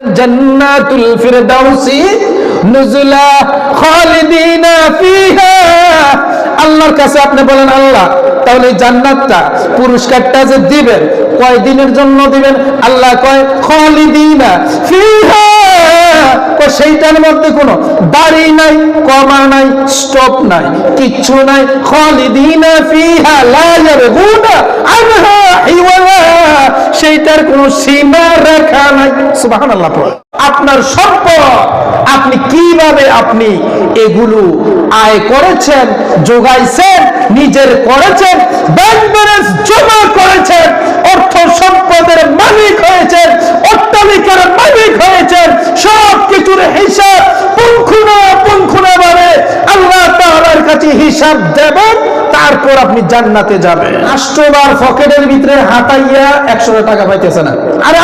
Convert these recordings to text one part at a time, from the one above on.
জান্নাতুল ফিরদাউসি নুজুলা খালিদিনা ফিহা। আল্লাহর কাছে আপনি বলেন, আল্লাহ তাহলে জান্নাতটা পুরস্কারটা যে দিবেন কয় দিনের জন্য দিবেন? আল্লাহ কয় খালিদিনা ফিহা, সেইটার মধ্যে কোনো দাড়ি নাই, কমা নাই, স্টপ নাই, কিচ্ছু নাই। খালিদিনা ফিহা লা ইয়ারগুনা আনহা হিওয়ালা, সেইটার কোনো সীমা রেখা নাই। সুবহানাল্লাহ। আপনার সম্পদ আপনি কিভাবে আপনি এগুলো আয় করেছেন, যোগাইছেন, নিজের করেছেন, ব্যাংক ব্যালেন্স জমা করেছেন, অর্থ সম্পদের মালিক হয়েছেন, অট্টালিকার মালিক হয়েছেন, সব কিছুর হিসাব পুঙ্খানুপুঙ্খভাবে আল্লাহ তাআলার কাছে হিসাব দেবেন, তারপর আপনি জান্নাতে যাবেন। রাষ্ট্রবার পকেটের ভিতরে হাতাইয়া 100 টাকা পাইতেছে না। আরে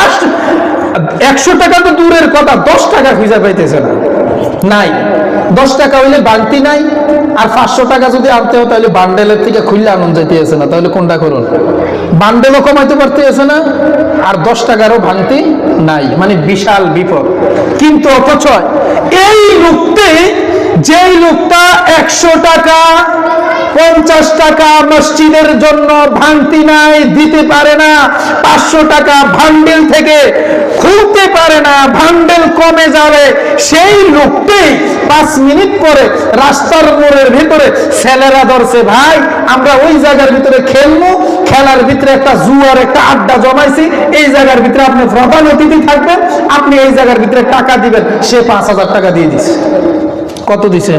100 টাকা তো দূরের কথা, 10 টাকা খুঁজে পাইতেছে না। নাই 10 টাকা হইলে বান্তি নাই, আর 500 টাকা যদি আনতে হয় তাহলে বান্ডেলের থেকে খুললে আনন্দ যাইতেছে না। তাহলে কোনটা করুন? বান্ডেলও কমাইতে পারতেছে না, আর 10 টাকারও ভাঙতি নাই, মানে বিশাল বিপদ। কিন্তু অথচ এই লোকটি, যেই লোকটা 100 টাকা 50 টাকা মসজিদের জন্য ভাঙতি নাই, দিতে পারে না, 500 টাকা ভান্ডেল থেকে খুলতে পারে না, ভান্ডেল কমে যাবে, সেই লোকটি 5 মিনিট পরে রাস্তার মোড়ের ভিতরে ছেলেরা ধরছে, ভাই আমরা ওই জায়গার ভিতরে খেলবো, খেলার ভিতরে একটা জুয়ার একটা আড্ডা জমাইছি, এই জায়গার ভিতরে আপনি প্রধান অতিথি থাকবেন, আপনি এই জায়গার ভিতরে টাকা দিবেন। সে 5000 টাকা দিয়ে দিছে। কত দিছে?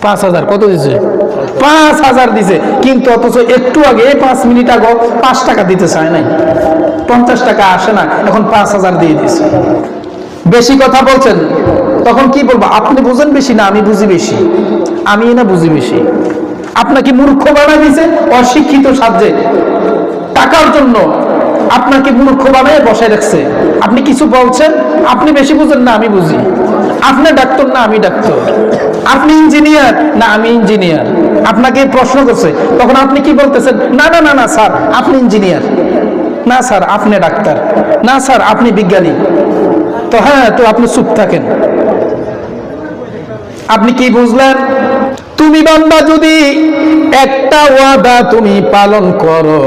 5000। কত দিছে? 5000 দিছে। কিন্তু অথচ একটু আগে 5 মিনিট আগে 5 টাকা দিতে চায় নাই, 50 টাকা আসে না, এখন 5000 দিয়ে দিছে। বেশি কথা বলছেন, তখন কি বলবো? আপনি বুঝেন বেশি না আমি বুঝি বেশি? আমি না বুঝি বেশি? আপনাকে মূর্খ বানাই দিছে অশিক্ষিত সাহায্যে, টাকার জন্য আপনাকে মূর্খ বানায় বসায় রাখছে। আপনি কিছু বলছেন, আপনি বেশি বুঝেন না আমি বুঝি। আপনি ডাক্তার না আমি ডাক্তার, আপনি ইঞ্জিনিয়ার না আমি ইঞ্জিনিয়ার। আপনাকে প্রশ্ন করছে, তখন আপনি কি বলতেছেন? না না না না স্যার আপনি ইঞ্জিনিয়ার, না স্যার আপনি ডাক্তার, না স্যার আপনি বিজ্ঞানী। তো হ্যাঁ, তো আপনি চুপ থাকেন। আপনি কি বুঝলেন? তুমি বান্দা যদি একটা ওয়াদা তুমি পালন করো,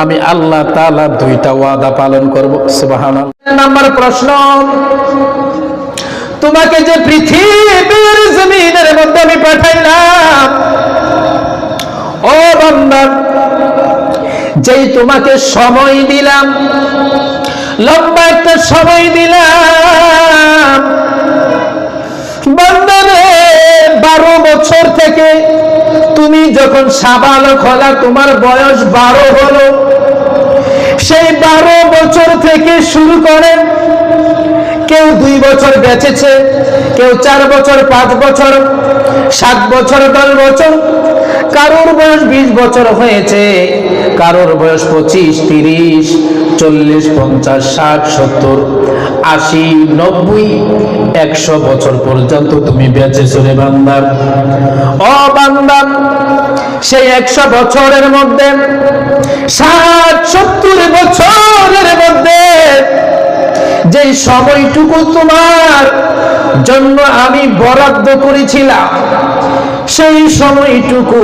আমি আল্লাহ তাআলা 2টা ওয়াদা পালন করব। সুবহানাল্লাহ। নাম্বার প্রশ্ন, তোমাকে যে পৃথিবীর জমিনের মধ্যে আমি পাঠাইলাম, ও বান্দা, যেই তোমাকে সময় দিলাম, লম্বা একটা সময় দিলাম, বান্দারে 12 বছর থেকে তুমি যখন সাবালক হলা, তোমার বয়স 12 হলো, সেই 12 বছর থেকে শুরু করে কেউ 2 বছর বেঁচেছে, কেউ 4 বছর, 5 বছর, 7 বছর, 10 বছর, কারোর বয়স 20 বছর হয়েছে, কারোর বয়স 25, 30, 40, 50, 60, 70, 80, 90, 100 বছর পর্যন্ত তুমি বেঁচেছো রে বান্দা। ও বান্দা, সেই 100 বছরের মধ্যে 60-70 বছরের মধ্যে যেই সময়টুকু তোমার জন্য আমি বরাদ্দ করেছিলাম, সেই সময়টুকু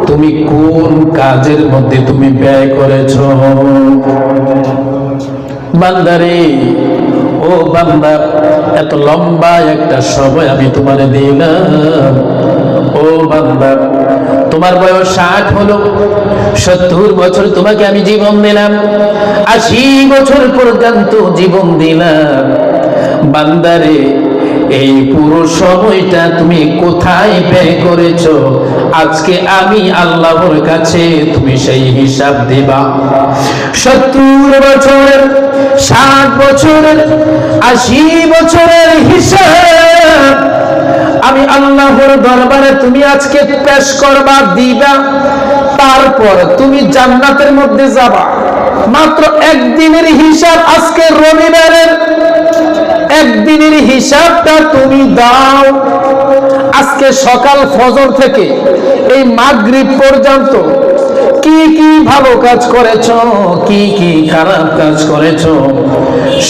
তুমি কোন কাজের মধ্যে তুমি ব্যয় করেছো? বান্দারে, ও বান্দা, এত লম্বা একটা সময় আমি তোমারে দিলাম। ও বান্দা, তোমার বয়স 60 হলো, 70 বছর তোমাকে আমি জীবন দিলাম, 80 বছর পর্যন্ত জীবন দিলাম। বান্দারে, এই পুরো সময়টা তুমি কোথায় ব্যয় করেছো? আজকে আমি আল্লাহর কাছে তুমি সেই হিসাব দিবা। 70 বছরের, 60 বছরের, 80 বছরের হিসাব আমি আল্লাহর দরবারে তুমি আজকে পেশ করবা, দিবা। তারপর তুমি জান্নাতের মধ্যে যাবা। মাত্র একদিনের হিসাব, আজকে রবিবারের একদিনের হিসাবটা তুমি দাও। আজকে সকাল ফজর থেকে এই মাগরিব পর্যন্ত কি কি ভালো কাজ করেছো, কি কি খারাপ কাজ করেছো,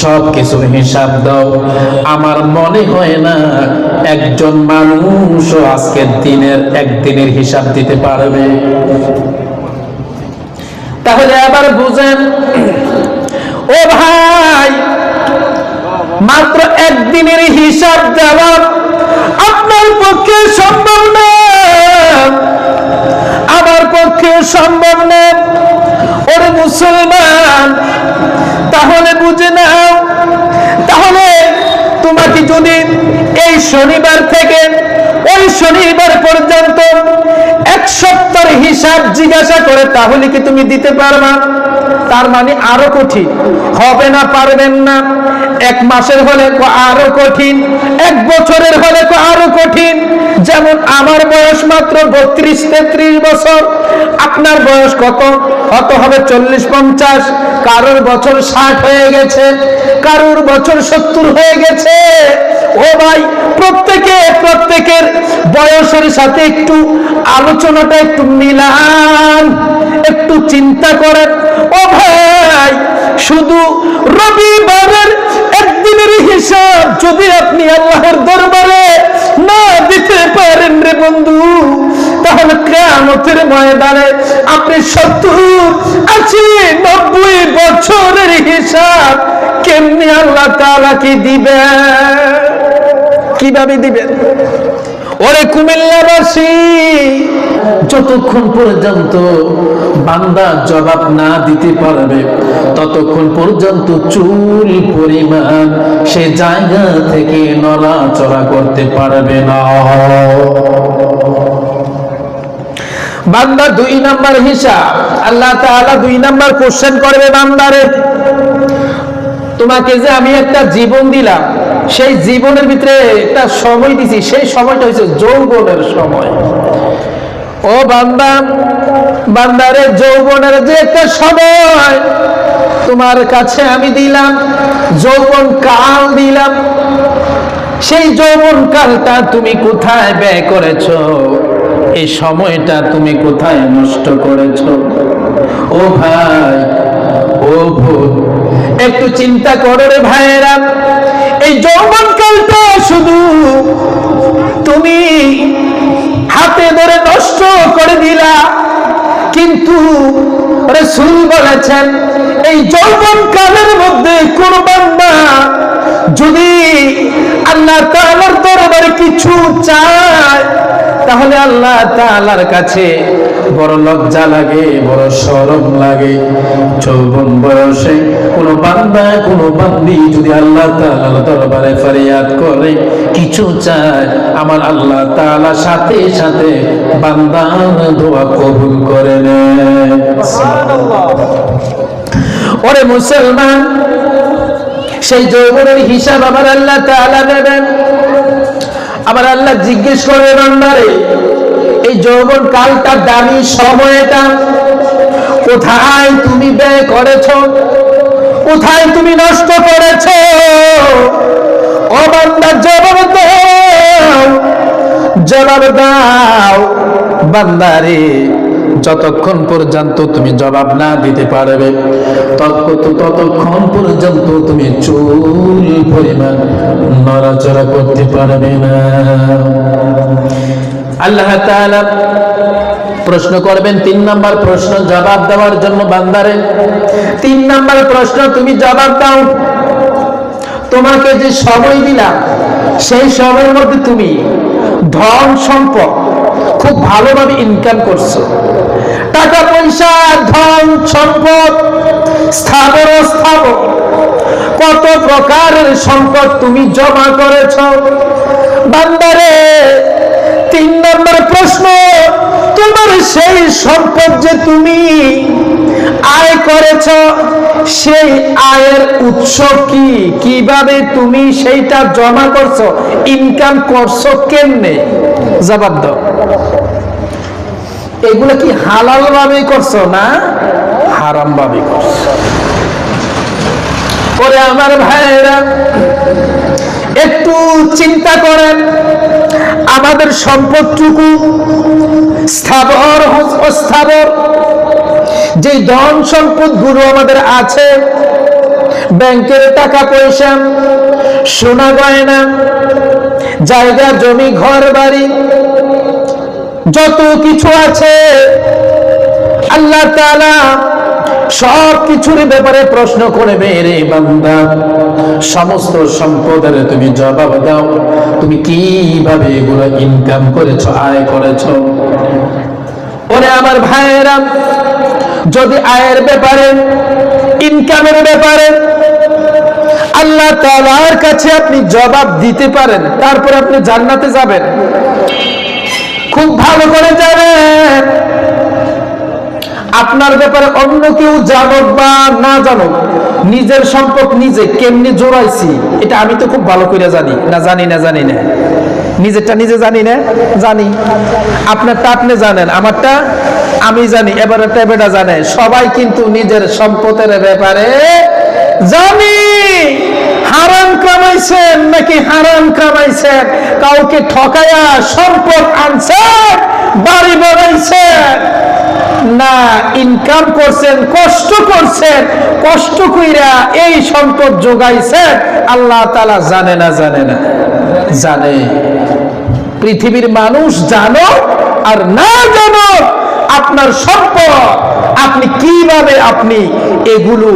সব কিছুর হিসাব দাও। আমার মনে হয় না একজন মানুষ আজকের দিনের একদিনের হিসাব দিতে পারবে। তাহলে আবার বুঝেন ও ভাই, মাত্র একদিনের হিসাব দেওয়া আপনার পক্ষে সম্ভব না, আমার পক্ষে সম্ভব না। ওরে মুসলমান, তাহলে বুঝে নাও, তাহলে তোমাকে যদি এই শনিবার থেকে ওই শনিবার পর্যন্ত এক সপ্তাহের হিসাব জিজ্ঞাসা করে, তাহলে কি তুমি দিতে পারবা? তার মানে আরো কঠিন হবে না, পারবেন না। এক মাসের হলে আরো কঠিন, এক বছরের হলে আরো কঠিন। যেমন আমার বয়স মাত্র 32-33 বছর, আপনার বয়স কত? কত হবে? 40-50। কারোর বছর 60 হয়ে গেছে, কারোর বছর 70 হয়ে গেছে। ও ভাই, প্রত্যেকের বয়সের সাথে একটু আলোচনাটা একটু মিলান, একটু চিন্তা করেন। ও ভাই, শুধু রবিবারের একদিনের হিসাব যদি আপনি আল্লাহর দরবারে না দিতে পারেন রে বন্ধু, তাহলে কিয়ামতের ময়দানে আপনি 70-80-90 বছরের হিসাব কেমনি আল্লাহ তাআলা কি দিবেন? কিভাবে দিবেন? ওরে কুমিল্লাবাসী, যতক্ষণ পর্যন্ত বান্দা জবাব না দিতে পারবে ততক্ষণ পর্যন্ত চুল পরিমাণ সে জায়গা থেকে নড়াচড়া করতে পারবে না। বান্দা 2 নাম্বার হিসাব, আল্লাহ তাআলা 2 নাম্বার কোশ্চেন করবে বান্দারে। তোমাকে যে আমি একটা জীবন দিলাম, সেই জীবনের ভিতরে একটা সময় দিছি, সেই সময়টা হচ্ছে যৌবনের সময়। ও বান্দা, বান্দারে যৌবনের যে একটা সময় তোমার কাছে আমি দিলাম, যৌবন কাল দিলাম, সেই যৌবন কালটা তুমি কোথায় ব্যয় করেছো? এই সময়টা তুমি কোথায় নষ্ট করেছো? ও ভাই, ও বোন, একটু চিন্তা করো রে ভাইয়েরা। এই যৌবন কালটা শুধু তুমি হাতে ধরে নষ্ট করে দিলা, কিন্তু রাসূল বলেছেন এই যৌবন কালের মধ্যে কোন বান্দা যদি আল্লাহ তাআলার দরবারে কিছু চায়, তাহলে আল্লাহ তাআলার কাছে বড় লজ্জা লাগে, বড় শরম লাগে। যৌবন বয়সে কোনো বান্দা, কোনো বান্দি যদি আল্লাহ তাআলার দরবারে ফরিয়াদ করে, কিছু চায়, আমার আল্লাহ তাআলা সাথে সাথে বান্দার দোয়া কবুল করে নেয়। সুবহানাল্লাহ। ওরে মুসলমান, সেই যৌবনের হিসাব আবার আল্লাহ তাআলা নেবেন। আবার আল্লাহ জিজ্ঞেস করে, বান্দারে এই যৌবন কালটা, দামি সময়টা কোথায় তুমি ব্যয় করেছো? কোথায় তুমি নষ্ট করেছো? ও বান্দা, জবাব দাও, জবাব দাও। বান্দারে, যতক্ষণ পর্যন্ত তুমি জবাব না দিতে পারবে ততক্ষণ পর্যন্ত তুমি চুল পরিমাণ নড়াচড়া করতে পারবে না। আল্লাহ তাআলা প্রশ্ন করবেন, 3 নাম্বার প্রশ্ন জবাব দেওয়ার জন্য বান্দারে। 3 নাম্বার প্রশ্ন, তুমি জবাব দাও। তোমাকে যে সময় দিলাম, সেই সময়ের মধ্যে তুমি ধন সম্পদ খুব ভালোভাবে ইনকাম করছো, টাকা পয়সা, ধন সম্পদ, স্থাবর অস্থাবর, কত প্রকারের সম্পদ তুমি জমা করেছ। বান্দারে, 3 নম্বর প্রশ্ন, তোমার সেই সম্পদ যে তুমি আয় করেছ, সেই আয়ের উৎস কি? কিভাবে তুমি সেইটা জমা করছো, ইনকাম করছো কেমনে? জবাব দাও। এগুলো কি হালাল ভাবে করছো না হারাম ভাবে করছো? ওরে আমার ভাইয়েরা, একটু চিন্তা করেন। আমাদের সম্পদটুকু স্থাবর অস্থাবর যে ধন সম্পদ গুলো আমাদের আছে, ব্যাংকের টাকা পয়সা, সোনা গয়না, জায়গা জমি, ঘর বাড়ি, যত কিছু আছে, আল্লাহ তাআলা সব কিছুর ব্যাপারে প্রশ্ন করবে। রে বান্দা, সমস্ত সম্পদের তুমি জবাব দাও, তুমি কিভাবে এগুলো ইনকাম করেছো, আয় করেছো। ওরে আমার ভাইয়েরা, যদি আয়ের ব্যাপারে, ইনকামের ব্যাপারে আল্লাহ তাআলার কাছে আপনি জবাব দিতে পারেন, তারপর আপনি জান্নাতে যাবেন। খুব ভালো করে জানেন, আপনার ব্যাপারে অন্য কেউ জানুক বা না জানুক, নিজের সম্পদ নিজে কেমনি জোড়াইছি এটা আমি তো খুব ভালো করে জানি না। জানি না নিজেরটা নিজে জানি না, জানি। আপনারটা আপনি জানেন, আমারটা আমি জানি, এবারেরটা এবারটা জানে। সবাই কিন্তু নিজের সম্পদের ব্যাপারে জানি। হারাম কামাইছেন নাকি হারাম কামাইছেন, কাউকে ঠকায়া সম্পদ আনছেন, বাড়ি বানাইছেন না ইনকাম করছেন, কষ্ট করছেন, কষ্ট কইরা এই সম্পদ যোগাইছেন, আল্লাহ তাআলা জানে না? জানে। পৃথিবীর মানুষ জানো আর না জানো, আপনার সম্পদ আপনি কিভাবে আপনি এগুলো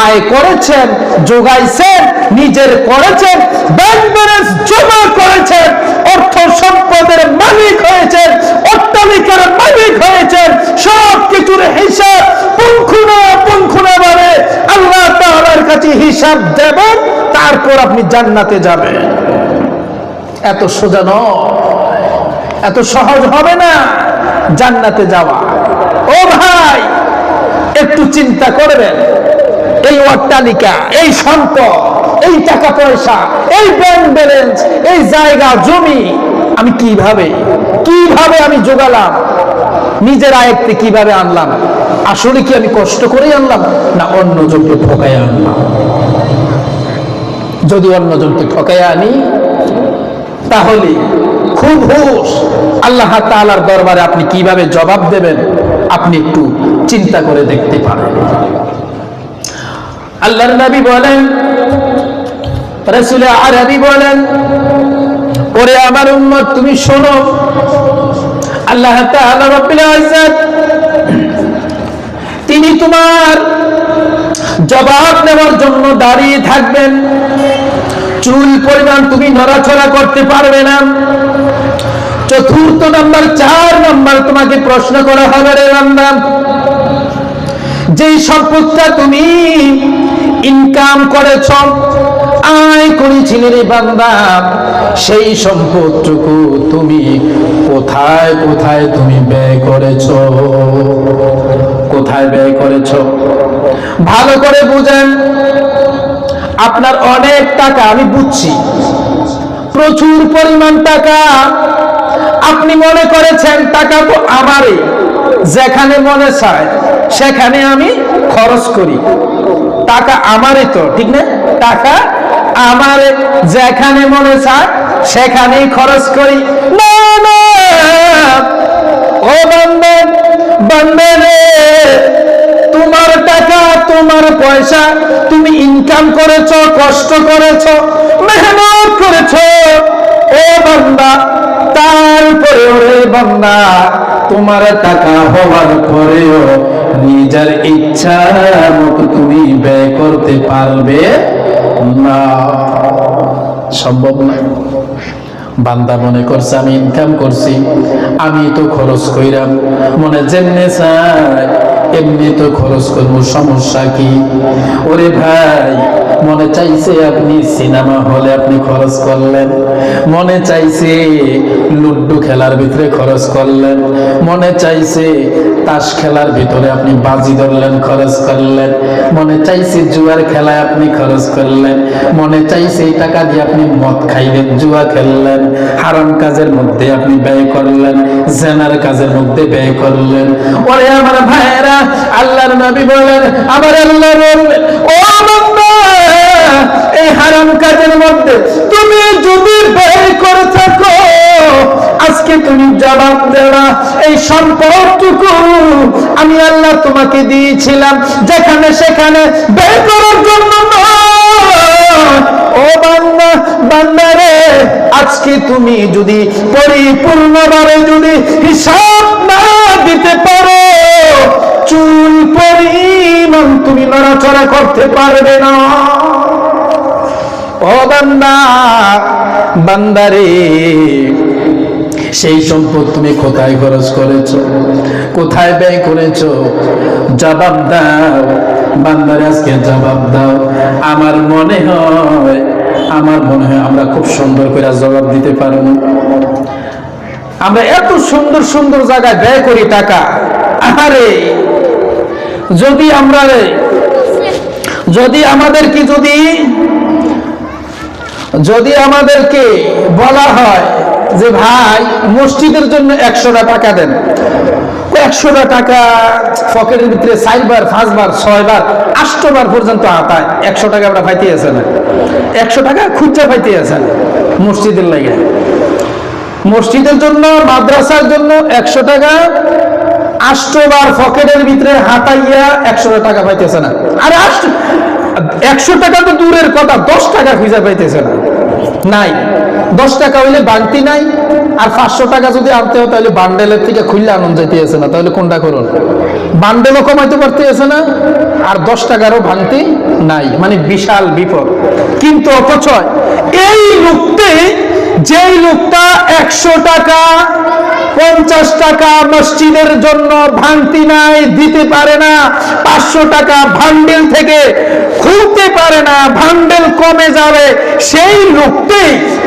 আয় করেছেন, যোগাইছেন, নিজের করেছেন, ব্যাংক ব্যালেন্স জমা করেছেন, অর্থ সম্পদের মালিক হয়েছেন, অট্টালিকার মালিক হয়েছেন, সব কিছুর হিসাব পুঙ্খানুপুঙ্খভাবে আল্লাহ তাআলার কাছে হিসাব দেবেন, তারপর আপনি জান্নাতে যাবেন। এত সোজা নয়, এত সহজ হবে না জান্নাতে যাওয়া। ও ভাই, একটু চিন্তা করবেন, এই অট্টালিকা, এই সম্পদ, এই টাকা পয়সা, এই ব্যাংক ব্যালেন্স, এই জায়গা জমি আমি কিভাবে আমি জোগালাম, নিজের আয়ত্তে কিভাবে আনলাম? আসলে কি আমি কষ্ট করে আনলাম না অন্যজনকে ঠকাই আনলাম? যদি অন্যজনকে ঠকাই আনি তাহলে খুব হুঁশ, আল্লাহ তাআলার দরবারে আপনি কিভাবে জবাব দেবেন আপনি একটু চিন্তা করে দেখতে পারেন। আল্লাহর নবী বলেন, রাসূল আরবি বলেন, ওরে আমার উম্মত তুমি শোনো, আল্লাহ তাআলা রব্বুল ইজ্জত তিনি তোমার জবাব নেওয়ার জন্য দাঁড়িয়ে থাকবেন। চুল পরিমাণ তুমি নড়াচড়া করতে পারবে না। চতুর্থ নাম্বার, 4 নাম্বার তোমাকে প্রশ্ন করা হবে, রে বান্দা, যেই সম্পদটা তুমি ইনকাম করেছ, আয় করেছিলে রে বান্দা, সেই সম্পদটুকু তুমি কোথায় কোথায় তুমি ব্যয় করেছ? কোথায় ব্যয় করেছ? ভালো করে বুঝেন। আপনার অনেক টাকা, আমি বুঝছি, প্রচুর পরিমাণ টাকা, আপনি মনে করেছেন টাকা তো আমারই, যেখানে মনে চায় সেখানে আমি খরচ করি। টাকা আমারই তো, ঠিক না? টাকা আমারে, যেখানে মনে চায় সেখানেই খরচ করি। না না, ও বান্দা, বান্দা রে, তোমার টাকা, তোমার পয়সা তুমি ইনকাম করেছো, কষ্ট করেছো, মেহনত করেছো, ও বান্দা, তারপরেও রে বান্দা, তোমার টাকা হওয়ার পরেও নিজের ইচ্ছা মতো তুমি ব্যয় করতে পারবে না, সম্ভব না। বান্দা মনে করছে আমি ইনকাম করছি, আমি তো খরচ কইরাম, মনে যেমনে চাই এমনি তো খরচ করবো, সমস্যা কি? ওরে ভাই, মনে চাইছে আপনি সিনেমা হলে আপনি খরচ করলেন, মনে চাইছে লুড্ডু খেলার ভিতরে খরচ করলেন, মনে চাইছে তাস খেলার ভিতরে আপনি বাজি ধরলেন, খরচ করলেন, মনে চাইছে জুয়ার খেলায় আপনি খরচ করলেন, মনে চাইছে এই টাকা দিয়ে আপনি মদ খাইলেন, জুয়া খেললেন, হারাম কাজের মধ্যে আপনি ব্যয় করলেন, জেনার কাজের মধ্যে ব্যয় করলেন। ওরে আমার ভাইয়েরা, আল্লাহর নবী বলেন, আমার আল্লাহ বললেন, ও বান্দা, এই হারাম কাজের মধ্যে তুমি যদি ব্যয় করে থাকো, আজকে তুমি জবাব দেওয়া। এই সম্পদটুকু আমি আল্লাহ তোমাকে দিয়েছিলাম যেখানে সেখানে ব্যয় করার জন্য নয়। ও বান্দা, বান্দারে, আজকে তুমি যদি পরিপূর্ণভাবে যদি হিসাব না দিতে পারো, চুল পরিমাণ তুমি নড়াচড়া করতে পারবে না। ও বান্দা, বান্দারে, সেই সম্পদ তুমি কোথায় খরচ করেছো, কোথায় ব্যয় করেছো? জবাব দাও বান্দারে, আজকে জবাব দাও। আমার মনে হয় আমরা খুব সুন্দর করে জবাব দিতে পারব। আমরা এত সুন্দর সুন্দর জায়গায় ব্যয় করি টাকা। আরে যদি আমাদেরকে বলা হয় যে ভাই মসজিদের জন্য 100টা টাকা দেন, 100টা টাকা পকেটের ভিতরে 4বার 5বার 6বার 8বার পর্যন্ত হাতায় 100 টাকা আমরা পাইতে আছে না, 100 টাকা খুঁজা পাইতে আছে না মসজিদের লাগে। মসজিদের জন্য, মাদ্রাসার জন্য 100 টাকা 8বার পকেটের ভিতরে হাতাইয়া 100 টাকা পাইতেছে না। আরে 100 টাকা তো দূরের কথা, 10 টাকা খুঁজা পাইতেছে না। নাই 10 টাকা হইলে বান্তি নাই, আর 500 টাকা যদি আনতে হয় তাহলে বান্ডেলের থেকে খুললে আনন্দ যাইতেছে না। তাহলে কোনটা করুন? বান্ডেলও কমাইতে পারতেছে না, আর 10 টাকারও ভাঙতি নাই, মানে বিশাল বিপদ। কিন্তু অথচ এই যেই লোকটা 100 টাকা 50 টাকা মসজিদের জন্য ভাঙতি নাই দিতে পারে না, 500 টাকা ভান্ডেল থেকে খুলতে পারে না, ভান্ডেল কমে যাবে, সেই লোকটি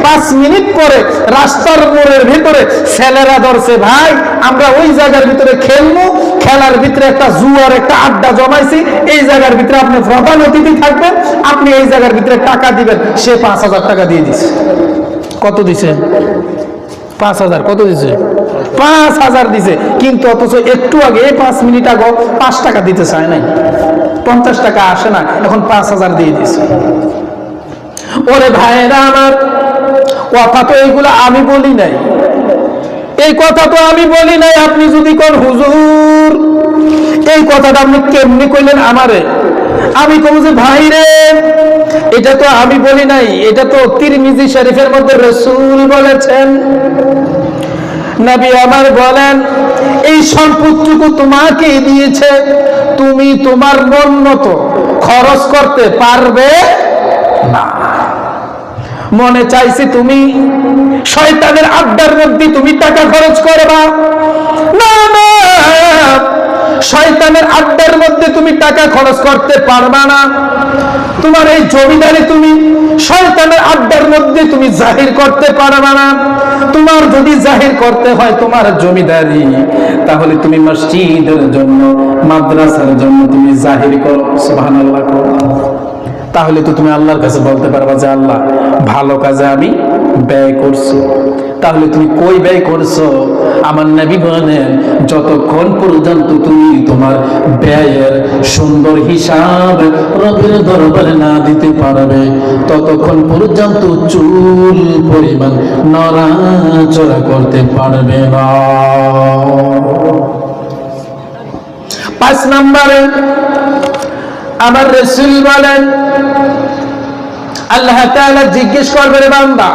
5 মিনিট পরে রাস্তার মোড়ের ভিতরে ছেলেরা ধরছে, ভাই আমরা ওই জায়গার ভিতরে খেলবো, খেলার ভিতরে একটা জুয়ার একটা আড্ডা জমাইছি, এই জায়গার ভিতরে আপনি প্রধান অতিথি থাকবেন, আপনি এই জায়গার ভিতরে টাকা দিবেন। সে 5000 টাকা দিয়ে দিছে। কত দিছে? 5000। কত দিছে? 5000 দিছে। কিন্তু অথচ একটু আগে 5 মিনিট আগে 5 টাকা দিতে চায় নাই, 50 টাকা আসে না, এখন 5000 দিয়ে দিছে। ওরে ভাইরা আমার, কথা তো এইগুলো আমি বলি নাই, এই কথা তো আমি বলি নাই। আপনি যদি কোন হুজুর এই কথাটা আপনি কেমনি কইলেন আমারে? আমি কব যে ভাই রে, এটা তো আমি বলি নাই, এটা তো তিরমিজি শরীফের মধ্যে রাসূল বলেছেন। নবী আমার বলেন, এই সম্পদটুকু তোমাকে দিয়েছে, তুমি তোমার মন মতো খরচ করতে পারবে না। মনে চাইছে তুমি শয়তানের আড্ডার মধ্যে তুমি টাকা খরচ করবা না, না, শয়তানের আড্ডার মধ্যে তুমি টাকা খরচ করতে পারবা না। তোমার এই জমিদারি তুমি শয়তানের আড্ডার মধ্যে তুমি জাহির করতে পারবা না। তোমার যদি জাহির করতে হয় তোমার জমিদারি, তাহলে তুমি মসজিদের জন্য, মাদ্রাসার জন্য তুমি জাহির করো, সুবহানাল্লাহ করো। তাহলে তো তুমি আল্লাহর কাছে বলতে পারবা যে আল্লাহ, ভালো কাজে আমি ব্যয় করছি। তাহলে তুমি কই ব্যয় করছো? আমার নবী বলেন, যতক্ষণ পর্যন্ত তুমি তোমার ব্যয়ের সুন্দর হিসাব রবের দরবারে না দিতে পারবে, ততক্ষণ পর্যন্ত চুল পরিমাণ নড়াচড়া করতে পারবে না। 5 নম্বরে আমার রাসূল বলেন, আল্লাহ তাআলা জিজ্ঞেস করবে, রে বান্দা,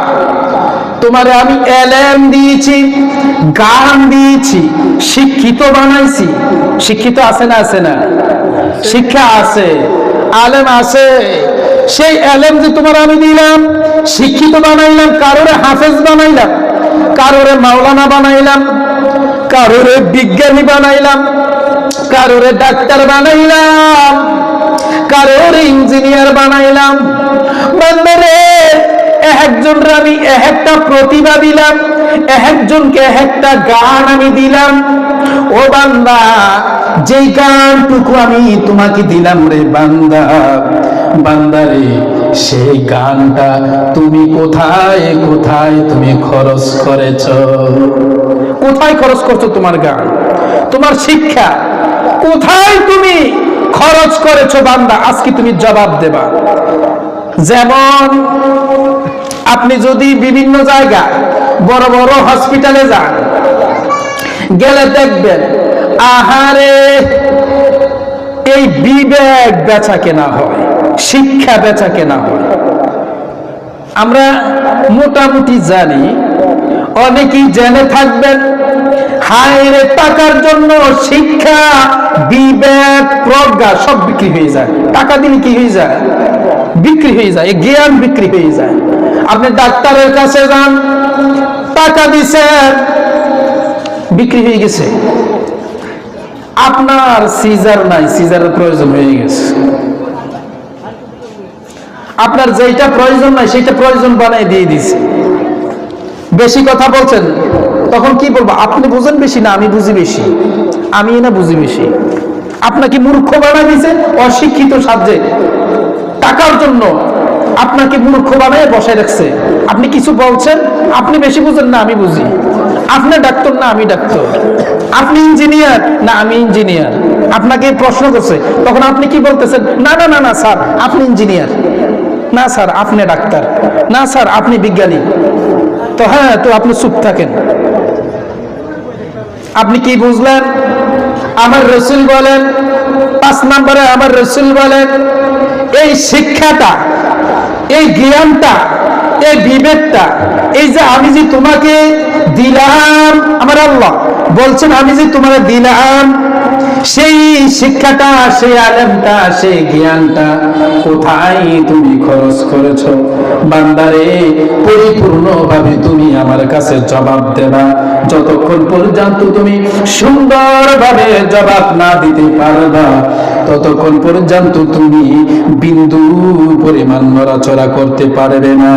তোমারে আমি এলেম দিয়েছি, জ্ঞান দিয়েছি, শিক্ষিত বানাইছি। শিক্ষিত আছে না? আছে না? শিক্ষা আছে, আলেম আছে। সেই এলেম যে তোমার আমি দিলাম, শিক্ষিত বানাইলাম, কারোরে হাফেজ বানাইলাম, কারোরে মাওলানা বানাইলাম, কারোরে বিজ্ঞানী বানাইলাম, কারোরে ডাক্তার বানাইলাম, কারোরে ইঞ্জিনিয়ার বানাইলাম। বান্দারে, একজনকে আমি একটা প্রতিভা দিলাম, একজনকে একটা গান আমি দিলাম। ও বান্দা, যেই গানটুকু আমি তোমাকে দিলাম রে বান্দা, বান্দারে, সেই গানটা তুমি কোথায় কোথায় তুমি খরচ করেছো? কোথায় খরচ করছো তোমার গান, তোমার শিক্ষা কোথায় তুমি খরচ করেছো? বান্দা, আজকে তুমি জবাব দেবা। যেমন আপনি যদি বিভিন্ন জায়গায় বড় বড় হসপিটালে যান, গেলে দেখবেন আহারে এই বিবেক বেচা কেনা হয়, শিক্ষা বেচা কেনা হয়। আমরা মোটামুটি জানি, অনেকেই জেনে থাকবেন, হায়রে টাকার জন্য শিক্ষা, বিবেক, প্রজ্ঞা সব বিক্রি হয়ে যায়। টাকা দিলে কি হয়ে যায়? বিক্রি হয়ে যায়, জ্ঞান বিক্রি হয়ে যায়। আপনি ডাক্তারের কাছে যান, টাকা দিছেন, বিক্রি হয়ে গেছে। আপনার সিজার নাই, সিজারের প্রয়োজন হয়ে গেছে। আপনার যেটা প্রয়োজন নাই সেটা প্রয়োজন বানাই দিয়ে দিছে। বেশি কথা বলছেন, তখন কি বলবো? আপনি বুঝেন বেশি না আমি বুঝি বেশি? আমি না বুঝি বেশি। আপনাকে মূর্খ বানাই দিছে, অশিক্ষিত সাহায্যে টাকার জন্য আপনাকে মূর্খ বানায় বসায় রাখছে। আপনি কিছু বলছেন, আপনি বেশি বুঝেন না আমি বুঝি। আপনি ডাক্তার না আমি ডাক্তার, আপনি ইঞ্জিনিয়ার না আমি ইঞ্জিনিয়ার। আপনাকে প্রশ্ন করছে, তখন আপনি কি বলতেছেন? না না না না স্যার আপনি ইঞ্জিনিয়ার, না স্যার আপনি ডাক্তার, না স্যার আপনি বিজ্ঞানী। তো হ্যাঁ, তো আপনি চুপ থাকেন। আপনি কি বুঝলেন? আমার রাসূল বলেন, 5 নম্বরে আমার রাসূল বলেন, এই শিক্ষাটা, এই জ্ঞানটা, এই বিবেকটা, এই যে আমি যে তোমাকে দিলাম, আমার আল্লাহ বলছেন আমি যে তোমাকে দিলাম, সেই শিক্ষাটা, সেই আলেমটা, সেই জ্ঞানটা কোথায় তুমি খরচ করেছো? বান্দারে, পরিপূর্ণভাবে তুমি আমার কাছে জবাব দেবা। যতক্ষণ পর্যন্ত তুমি সুন্দরভাবে জবাব না দিতে পারবা, ততক্ষণ পর্যন্ত তুমি বিন্দু পরিমাণ নড়াচড়া করতে পারবে না।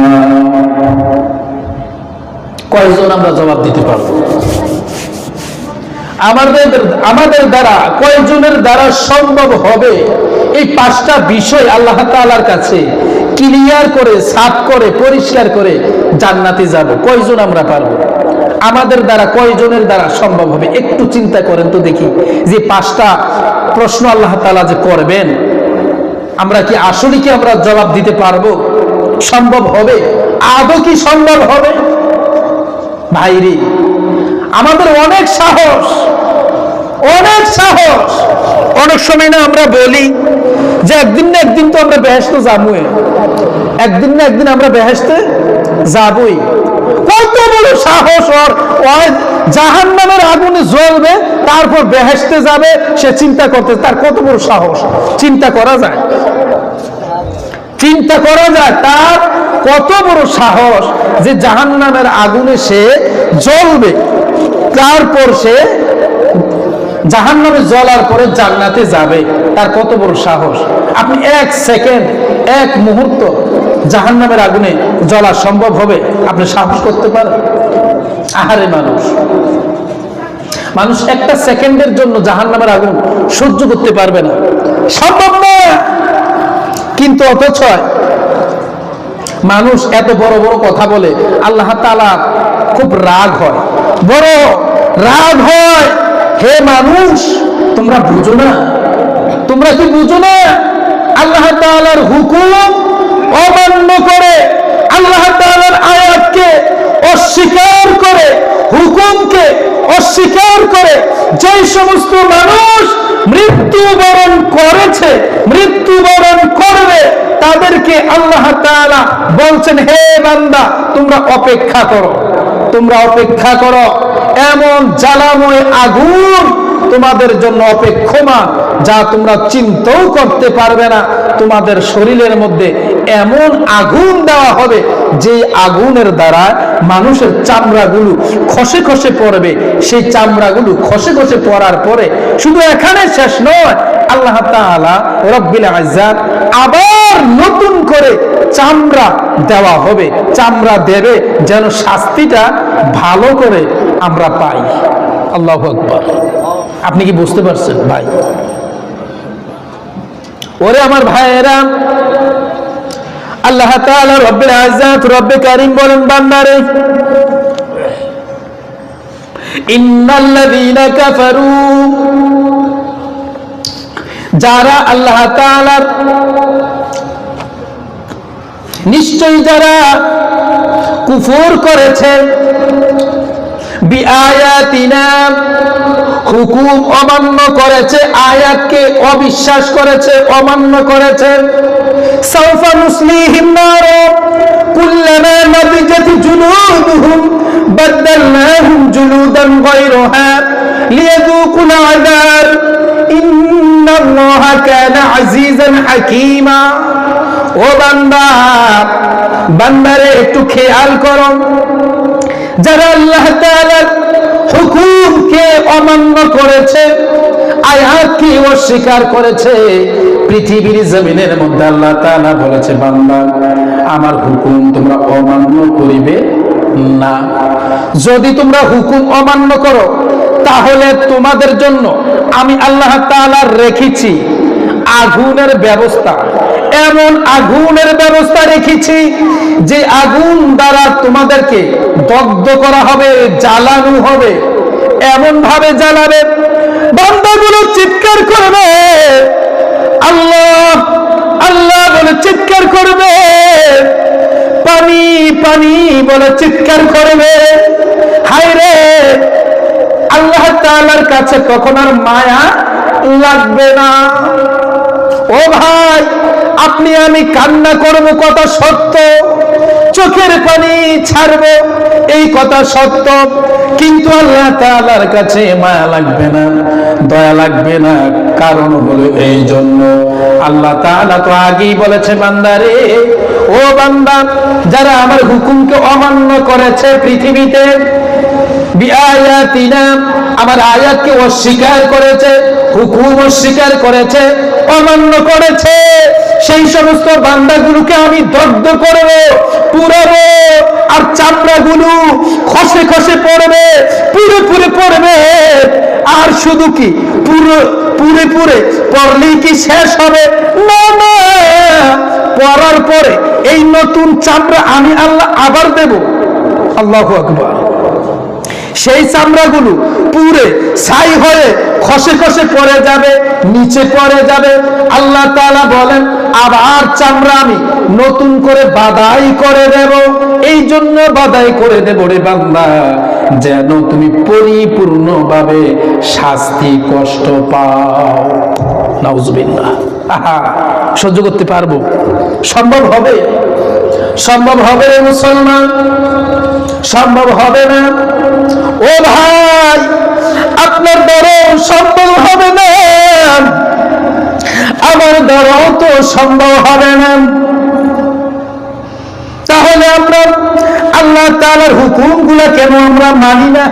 কয়জন আমরা জবাব দিতে পারবো? আমাদের দ্বারা কয়জনের দ্বারা সম্ভব হবে এই 5টা বিষয় আল্লাহ তাআলার কাছে ক্লিয়ার করে, সাফ করে, পরিষ্কার করে জান্নাতে যাব? কয়জন আমরা পারবো? আমাদের দ্বারা কয়জনের দ্বারা সম্ভব হবে? একটু চিন্তা করেন তো দেখি, যে 5টা প্রশ্ন আল্লাহ তাআলা যে করবেন, আমরা কি আসলে কি আমরা জবাব দিতে পারবো? সম্ভব হবে? আদৌ কি সম্ভব হবে? ভাইরে, আমাদের অনেক সাহস, অনেক সাহস। অনেক সময় না আমরা বলি যে একদিন না একদিন তো আমরা বেহেশতে যাবই, একদিন না একদিন আমরা বেহেশতে যাবই। কত বড় সাহস ওর! জাহান্নামের আগুনে জ্বলবে, তারপর বেহেশতে যাবে, সে চিন্তা করতে, তার কত বড় সাহস! চিন্তা করা যায়? চিন্তা করা যায় তার কত বড় সাহস যে জাহান্নামের আগুনে সে জ্বলবে, তারপর সে জাহান্নামে জ্বলার পরে জান্নাতে যাবে। তার কত বড় সাহস! আপনি 1 সেকেন্ড, 1 মুহূর্ত জাহান্নামের আগুনে জ্বলা সম্ভব হবে? আপনি সাহস করতে পারেন? আহারে মানুষ 1টা সেকেন্ডের জন্য জাহান্নামের আগুন সহ্য করতে পারবে না, সম্ভব না। কিন্তু অথচ মানুষ এত বড় বড় কথা বলে, আল্লাহ তাআলা খুব রাগ হয়, বড় রাগ হয়। হে মানুষ, তোমরা বুঝো না? তোমরা কি বুঝো না? আল্লাহ তাআলার হুকুম অমান্য করে, আল্লাহ তাআলার আয়াতকে অস্বীকার করে, হুকুমকে অস্বীকার করে যে সমস্ত মানুষ মৃত্যুবরণ করেছে, মৃত্যুবরণ করবে, তাদেরকে আল্লাহ তাআলা বলছেন, হে বান্দা তোমরা অপেক্ষা করো, তোমরা অপেক্ষা করো। এমন জ্বালাময় আগুন তোমাদের জন্য অপেক্ষমান, যা তোমরা চিন্তাও করতে পারবে না। তোমাদের শরীরের মধ্যে এমন আগুন দেওয়া হবে, যে আগুনের দ্বারা মানুষের চামড়াগুলো খসে খসে পড়বে। সেই চামড়াগুলো খসে খসে পড়ার পরে শুধু এখানে শেষ নয়, আল্লাহ তাআলা রব্বুল ইজ্জত আবার নতুন করে চামড়া দেওয়া হবে, চামড়া দেবে, যেন শাস্তিটা ভালো করে আমরা পাই। আল্লাহু আকবার! আপনি কি বুঝতে পারছেন ভাই? ওরে আমার ভাইয়েরা, আল্লাহ তাআলা রব্বুল ইজ্জত, রব্বে কারীম বলেন, বান্দারে, ইন্নাল্লাযীনা কাফারু, যারা আল্লাহ তাআলার, নিশ্চয়ই যারা কুফর করেছে, বিআয়াতিনা হুকুম অমান্য করেছে, আয়াতকে অবিশ্বাস করেছে, অমান্য করেছে। সাউফা নুসলিহিম নার কুল্লামা নাদিজাত জুলুদুহুম বাদদালনাহুম জুলুদান গায়রাহা লিয়াযুকুল আযাব ইন্নাল্লাহা কানা আজিজান হাকীমা। ও বান্দা, বান্দারে একটু খেয়াল করো, যারা আল্লাহ তাআলার হুকুমকে অমান্য করেছে, আয়াতকে অস্বীকার করেছে, পৃথিবীর জমিনের মধ্যে আল্লাহ তাআলা বলেছে, বান্দা আমার হুকুম তোমরা অমান্য করিবে না। যদি তোমরা হুকুম অমান্য করো তাহলে তোমাদের জন্য আমি আল্লাহ তাআলা রেখেছি আগুনের ব্যবস্থা, এমন আগুনের ব্যবস্থা রেখেছি যে আগুন দ্বারা তোমাদেরকে দগ্ধ করা হবে, জ্বালানো হবে, এমন ভাবে জ্বালাবে বান্দাগুলো চিৎকার করবে, আল্লাহ আল্লাহ বলে চিৎকার করবে, পানি পানি বলে চিৎকার করবে। হায় রে, আল্লাহ তাআলার কাছে তখন আর মায়া লাগবে না। ও ভাই, আপনি আমি কান্না করব কথা সত্য, চোখের পানি ছাড়বো এই কথা সত্য, কিন্তু আল্লাহ তাআলার কাছে মায়া লাগবে না, দয়া লাগবে না। কারণ হলো এই জন্য আল্লাহ তাআলা তো আগেই বলেছে, বান্দারে, ও বান্দা, যারা আমার হুকুমকে অমান্য করেছে পৃথিবীতে, বিআয়াতিনা আমার আয়াতকে অস্বীকার করেছে, হুকুম অস্বীকার করেছে, অমান্য করেছে, সেই সমস্ত বান্দাগুলোকে আমি দগ্ধ করব, পুরাবো, আর চামড়াগুলো খসে খসে পড়বে, পুরে পুরে পড়বে। আর শুধু কি পুরে পুরে পড়লেই কি শেষ হবে? না না, পড়ার পরে এই নতুন চামড়া আমি আল্লাহ আবার দেব। আল্লাহু আকবার। সেই চামড়াগুলো পুরে ছাই হয়ে খসে খসে পড়ে যাবে, নিচে পড়ে যাবে। আল্লাহ তাআলা বলেন, আবার চামড়া আমি নতুন করে বাদাই করে দেব। এই জন্য বাদাই করে দেব রে বান্দা, যেন তুমি পরিপূর্ণভাবে শাস্তি কষ্ট পাও। নাউজুবিল্লাহ। আহা, সহ্য করতে পারবো? সম্ভব হবে? সম্ভব হবে রে মুসলমান? সম্ভব হবে না। ও ভাই, আপনার দ্বারা সম্ভব হবে না, আমার দ্বারাও তো সম্ভব হবে না। তাহলে আমরা আল্লাহ তাআলার হুকুমগুলো কেন আমরা মানি না?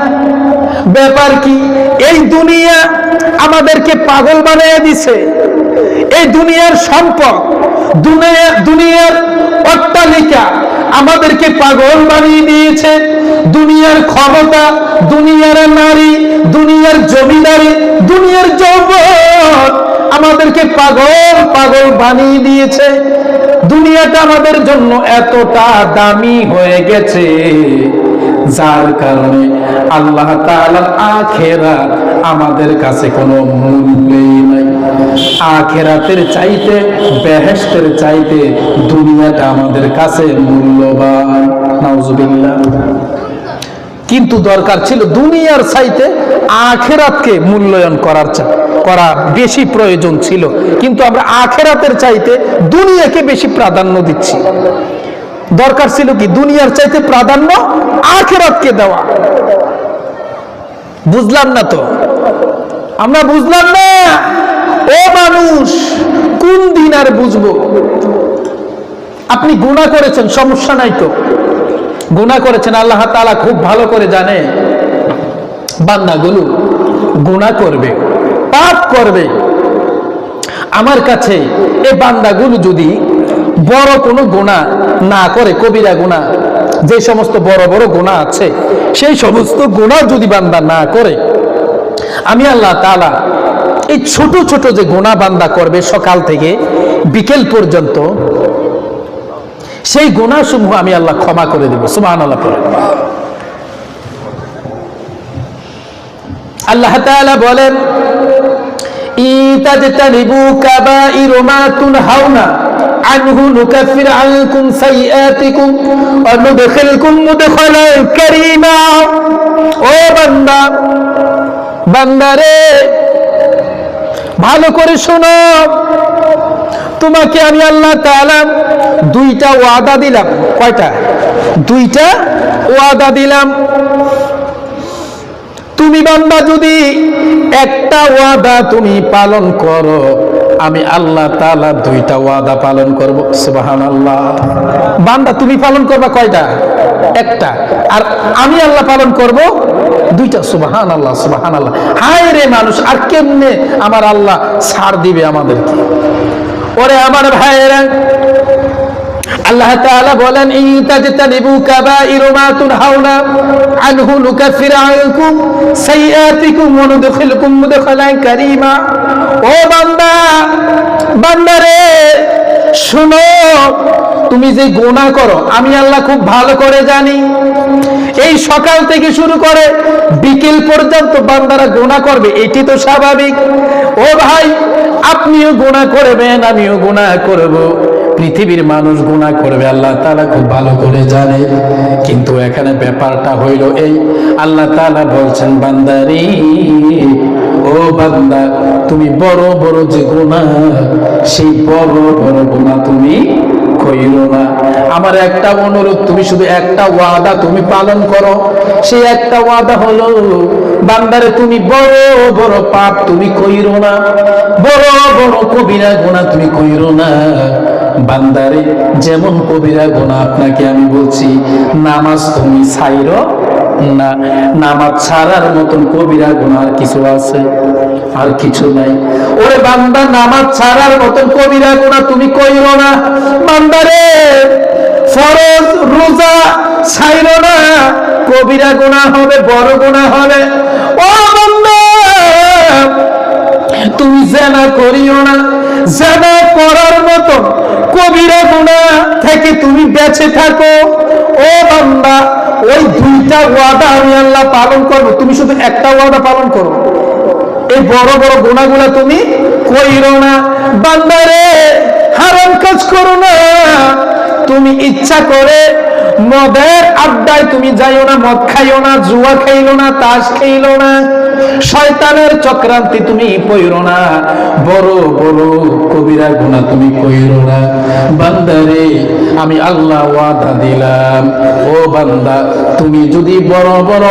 ব্যাপার কি? এই দুনিয়া আমাদেরকে পাগল বানিয়ে দিছে। এই দুনিয়ার সম্পদ, দুনিয়ার অট্টালিকা আমাদেরকে পাগল বানিয়ে দিয়েছে। দুনিয়ার ক্ষমতা, দুনিয়ার নারী, দুনিয়ার জমিদারি, দুনিয়ার যৌবন আমাদেরকে পাগল পাগল বানিয়ে দিয়েছে। দুনিয়াটা আমাদের জন্য এতটা দামি হয়ে গেছে, যার কারণে আল্লাহ তাআলার আখিরাত আমাদের কাছে কোনো মূল্যই নাই। আখিরাতের চাইতে, বেহেশতের চাইতে দুনিয়াটা আমাদের কাছে মূল্যবান। নাউজুবিল্লাহ। কিন্তু দরকার ছিল দুনিয়ার চাইতে আখিরাতকে মূল্যায়ন করা বেশি প্রয়োজন ছিল, কিন্তু আমরা আখিরাতের চাইতে দুনিয়াকে বেশি প্রাধান্য দিচ্ছি। দরকার ছিল কি দুনিয়ার চাইতে প্রাধান্য আখিরাতকে দেওয়া। বুঝলাম না তো, আমরা বুঝলাম না। ও মানুষ, কোন দিন আর বুঝবো? আপনি গুনাহ করেছেন, সমস্যা নাই তো, গুনাহ করেছেন, আল্লাহ তাআলা খুব ভালো করে জানে বান্দাগুলো গুনাহ করবে, পাপ করবে। আমার কাছে এই বান্দাগুলো যদি বড় কোনো গুনাহ না করে, কবিরা গুনাহ, যে সমস্ত বড় বড় গুনাহ আছে, সেই সমস্ত গুনাহ যদি বান্দা না করে, আমি আল্লাহ তাআলা এই ছোট ছোট যে গুনাহ বান্দা করবে সকাল থেকে বিকেল পর্যন্ত, সেই গুনাহ সমূহ আমি আল্লাহ ক্ষমা করে দেব। সুবহানাল্লাহ। আল্লাহ তাআলা বলেন, ইতাজতানিবু কাবাইর মা তুনহাউনা আনহু নুকাফির আনকুম সাইয়্যাতিকুম ওয়া নুদখিলকুম মুদখালান কারীমা। ও বান্দা, বান্দারে ভালো করে শোনো, তোমাকে আমি আল্লাহ তাআলা দুইটা ওয়াদা দিলাম। কয়টা? দুইটা ওয়াদা দিলাম। তুমি বান্দা যদি একটা ওয়াদা তুমি পালন করো, আমি আল্লাহ তাআলা দুইটা ওয়াদা পালন করব। সুবহানাল্লাহ। বান্দা তুমি পালন করবা কয়টা? একটা। আর আমি আল্লাহ পালন করব দুইটা। সুবহানাল্লাহ, সুবহানাল্লাহ। হায় রে মানুষ, আর কেমনে আমার আল্লাহ ছাড় দিবে আমাদেরকে? ওরে আমার ভাইয়েরা, আল্লাহ তাআলা বলেন ইতাজতানিবু কাবাইর মা তুনহাউনা আনহু নুকাফির আনকুম সাইয়্যাতিকুম ওয়া নুদখিলকুম মুদখালান কারীমা। ও বান্দা, বান্দারে শুনো, তুমি যে গুনাহ করো আমি আল্লাহ খুব ভালো করে জানি। এই সকাল থেকে শুরু করে বিকেল পর্যন্ত বান্দারা গুনাহ করবে, এটি তো স্বাভাবিক। ও ভাই, আপনিও গুনাহ করবেন, আমিও গুনাহ করব, পৃথিবীর মানুষ গুনাহ করবে, আল্লাহ তাআলা খুব ভালো করে জানে। কিন্তু এখানে ব্যাপারটা হইল এই, আল্লাহ তাআলা বলছেন বান্দারে, ও বান্দা, তুমি বড় বড় যে গুনাহ, সেই বড় বড় গুনাহ তুমি কইরো না। আমার একটা অনুরোধ, তুমি শুধু একটা ওয়াদা তুমি পালন করো। সেই একটা ওয়াদা হলো বান্দারে, তুমি বড় বড় পাপ তুমি কইরো না, বড় বড় কবিরা গুনাহ তুমি কইরো না। বান্দারে, যেমন কবিরা গুনাহ আপনাকে আমি বলছি, নামাজ তুমি ছাইরো না। নামাজ ছাড়ার মতন কবিরা গুনাহ কিছু আছে? আর কিছু নাই। ওরে বান্দা, নামাজ ছাড়ার মতন কবিরা গুনাহ তুমি কইরো না। বান্দারে, ফরজ রোজা ছাইরো না, কবিরা গুনাহ হবে, বড় গুনাহ হবে। ও বান্দা, তুমি জিনা করিও না, জিনা করার মতো কবিরা গুনাহ থেকে তুমি বেঁচে থাকো। ও বান্দা, ওই দুইটা ওয়াদা আমি আল্লাহ পালন করব, তুমি শুধু একটা ওয়াদা পালন করো। এই বড় বড় গুনাহগুলো তুমি কইরো না। বান্দারে, হারাম কাজ করো না। তুমি ইচ্ছা করে মদের আড্ডায় তুমি যাইও না, মদ খাইও না, জুয়া খাইলো না, তাস খাইলো না, শয়তানের চক্রান্তে তুমি পইরো না, বড় বড় কবিরা গুনাহ তুমি কইরো না। বান্দারে, আমি আল্লাহ ওয়াদা দিলাম, ও বান্দা, তুমি যদি বড় বড়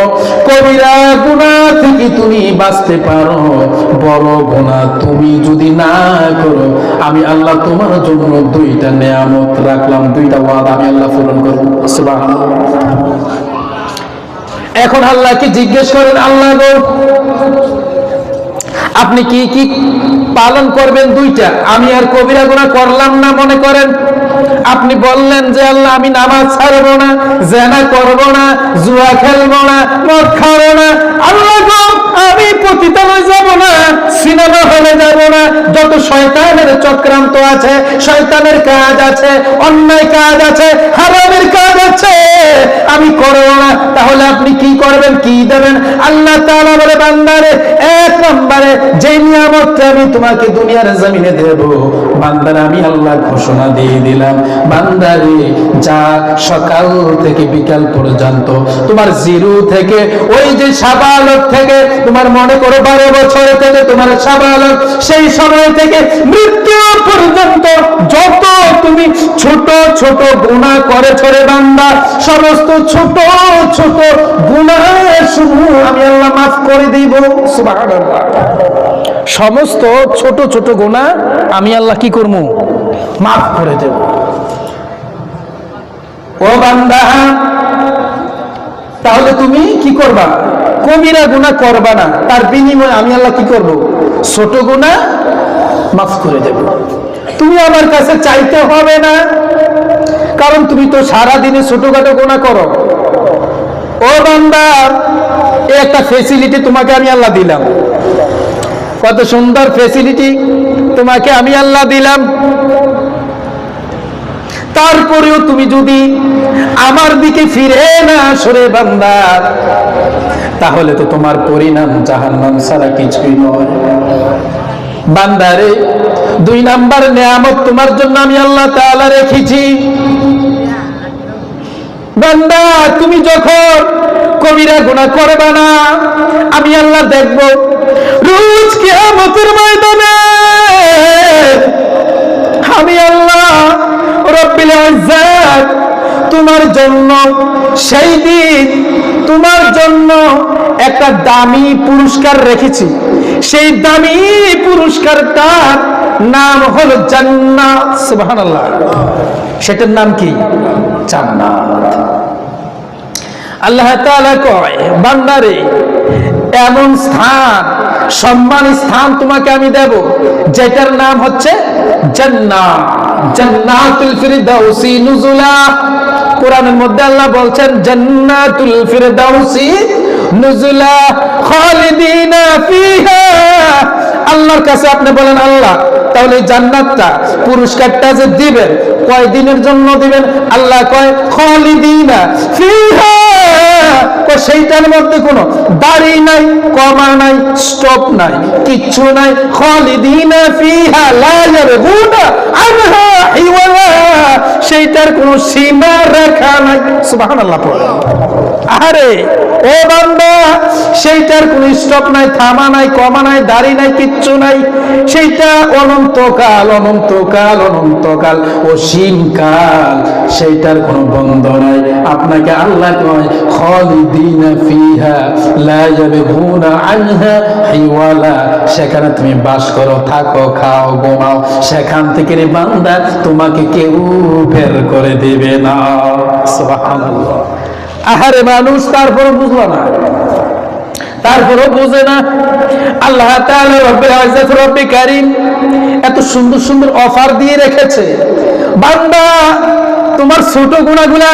কবিরা গুনাহ থেকে তুমি বাঁচতে পারো, বড় গুনাহ তুমি যদি না করো, আমি আল্লাহ তোমার জন্য দুইটা নিয়ামত রাখলাম, দুইটা ওয়াদা আমি আল্লাহ পূরণ করব। সুবহানাল্লাহ। এখন আল্লাহকে জিজ্ঞেস করেন, আল্লাহ গো, আপনি কি কি পালন করবেন? দুইটা। আমি আর কবিরা গুনাহ করলাম না মনে করেন, আপনি বললেন যে আল্লাহ আমি নামাজ ছাড়বো না, জিনা করবো না, জুয়া খেলবো না, মদ খাবো না। আল্লাহ গো, আমি পতিতালয়ে যাব না, সিনেমা হলে যাব না, যত শয়তানের চক্রান্ত আছে, শয়তানের কাজ আছে, অন্যায় কাজ আছে, হারামের কাজ আছে, আমি করবো না। তাহলে আপনি কি করবেন, কি দেবেন? আল্লাহ তাআলা বলে, বান্দারে, এক নম্বরে যে নিয়ামতটা আমি তোমাকে দুনিয়ার জমিনে দেব, বান্দারে আমি আল্লাহ ঘোষণা দিয়ে দিলাম, বান্দারে, যা সকাল থেকে বিকাল পর্যন্ত তোমার জিরু থেকে, ওই যে সাবালক থেকে, তোমার মনে করো 12 বছর থেকে তোমার সাবালক, সেই সময় থেকে মৃত্যু পর্যন্ত যত তুমি ছোট ছোট গুনাহ করেছো রে বান্দা, সমস্ত ছোট ছোট গুনাহ সমূহ আমি আল্লাহ মাফ করে দিব। সুবহানাল্লাহ। সমস্ত ছোট ছোট গুনাহ আমি আল্লাহ কি করব? মাফ করে দেব। ও বান্দা, তাহলে তুমি কি করবা? কবিরা গুনাহ করবা না, তার বিনিময়ে আমি আল্লাহ কি করব? ছোট গুনাহ মাফ করে দেব। তুমি আমার কাছে চাইতে হবে না, কারণ তুমি তো সারা দিনে ছোটখাটো গুনাহ করো। ও বান্দা, এই একটা ফ্যাসিলিটি তোমাকে আমি আল্লাহ দিলাম, কত সুন্দর ফ্যাসিলিটি তোমাকে আমি আল্লাহ দিলাম। তারপরেও তুমি যদি আমার দিকে ফিরে না আসো রে বান্দা, তাহলে তো তোমার পরিণাম জাহান্নাম ছাড়া কিছুই নয়। বান্দারে 2 নাম্বার নিয়ামত তোমার জন্য আমি আল্লাহ তাআলা রেখেছি। বান্দা তুমি যখন কবিরা গুনাহ করবে না, আমি আল্লাহ দেখব রোজ কিয়ামতের ময়দানে আমি আল্লাহ রব্বুল ইজ্জত তোমার জন্য সেই দিন তোমার জন্য একটা দামি পুরস্কার রেখেছি। সেই দামি পুরস্কারটার নাম হলো জান্নাত। সুবহানাল্লাহ। সেটার নাম কি? জান্নাত। আল্লাহ তাআলা কয়, বান্দারে এমন স্থান, সম্মান স্থান তোমাকে আমি দেব যেটার নাম হচ্ছে জান্নাত। জান্নাতুল ফিরদাউসি নুজুলা। কোরআনের মধ্যে আল্লাহ বলছেন জান্নাতুল ফিরদাউসি নুজুলা খালিদিনা ফিহা। আল্লাহর কাছে আপনি বলেন আল্লাহ তাহলে জান্নাতটা পুরস্কারটা যে দিবেন কয় দিনের জন্য দিবেন? আল্লাহ কয় খালিদিনা ফিহা। তো সেইটার মধ্যে কোনো দাড়ি নাই, কমা নাই, স্টপ নাই, কিচ্ছু নাই। খালিদিনা ফিহা লা ইয়াবগুনা আনহা হিওয়ালা। সেইটার কোনো সীমা রেখা নাই। সুবহানাল্লাহ। আরে ও বান্দা, সেইটার কোনো স্টপ নাই, থামা নাই, কমা নাই, দাড়ি নাই, কিচ্ছু নাই। সেইটা অনন্তকাল, অনন্তকাল, অনন্তকাল, অসীমকাল। সেইটার কোনো বন্ধ নাই। আপনাকে আল্লাহ কয় খালিদিনা ফিহা লা ইয়াবগুনা আনহা হিওয়ালা। সেখানে তুমি বাস করো, থাকো, খাও, ঘুমাও। সেখান থেকে রে বান্দা তোমাকে কেউ বের করে দিবে না। সুবহানাল্লাহ। আহারে মানুষ তারপরও বুঝলো না, তারপরও বুঝে না। আল্লাহ তাআলা রব্বুল ইজ্জত রব্বি কারীম এত সুন্দর সুন্দর অফার দিয়ে রেখেছে। বান্দা তোমার ছোট গুনাহগুলা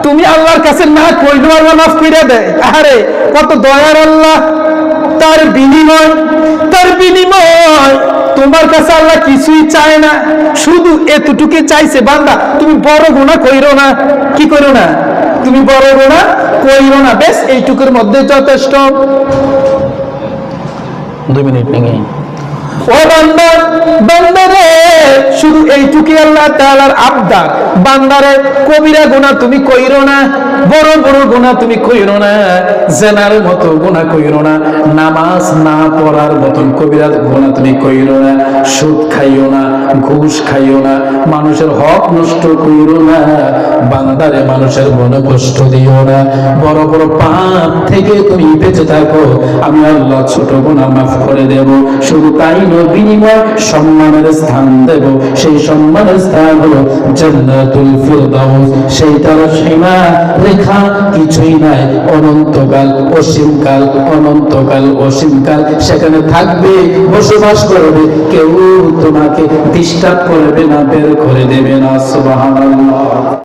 তুমি আল্লাহর কাছে না কইলেও আল্লাহ মাফ করে দেয়। আরে কত দয়ার আল্লাহ। তার বিনিময় তোমার কাছে আল্লাহ কিছুই চায় না, শুধু এতটুকু চাইছে বান্দা তুমি বড় গুনাহ কইরো না। কি করো না? তুমি বড় গুনাহ কইরো না, বেশ এইটুকুর মধ্যে যথেষ্ট। 2 মিনিট নেই। ও বান্দা, বান্দারে শুধু এইটুকুই আল্লাহ তাআলার আবদার। বান্দারে কবিরা গুনাহ তুমি কইরো না, বড় বড় গুনাহ তুমি কইরো না, জেনার মতো গুনাহ কইরো না, নামাজ না পড়ার মতন কবিরা গুনাহ তুমি কইরো না, সুদ খাইও না, ঘুষ খাইও না, মানুষের হক নষ্ট কইরো না। বান্দারে মানুষের মনে কষ্ট দিও না। বড় বড় পাপ থেকে তুমি বেঁচে থাকো, আমি আল্লাহ ছোট গুনাহ মাফ করে দেব। শুধু তাই নয়, বিনিময় সম্মানের স্থান দেব। সেই সম্মানের স্থান হলো জান্নাতুল ফিরদাউস। সেইটার সীমা রেখা কিছুই নাই। অনন্তকাল, অসীমকাল, অনন্তকাল, অসীমকাল সেখানে থাকবে, বসবাস করবে। কেউ তোমাকে ডিস্টার্ব করবে না, বের করে দেবে না। সুবহানাল্লাহ।